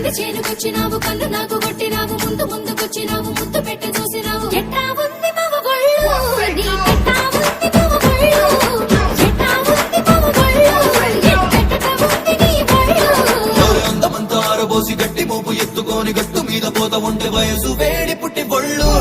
కంది చేనుకొచ్చినావు కన్ను నాకు కొట్టినావు ముందు ముందుకొచ్చినావు ముద్దు పెట్టి చూసినావు ఎట్టా ఉంది మగ గొళ్ళు నీకెట్టా ఉంది మగ గొళ్ళు ఎట్టా ఉంది మగ గొళ్ళు ఎట్టట ఉంది నీ గొళ్ళు అందమంతా ఆరబోసి గట్టి మోపు ఎత్తుకొని గట్టు మీద పోత ఉండే వయసు వేడి పుట్టి బొళ్ళు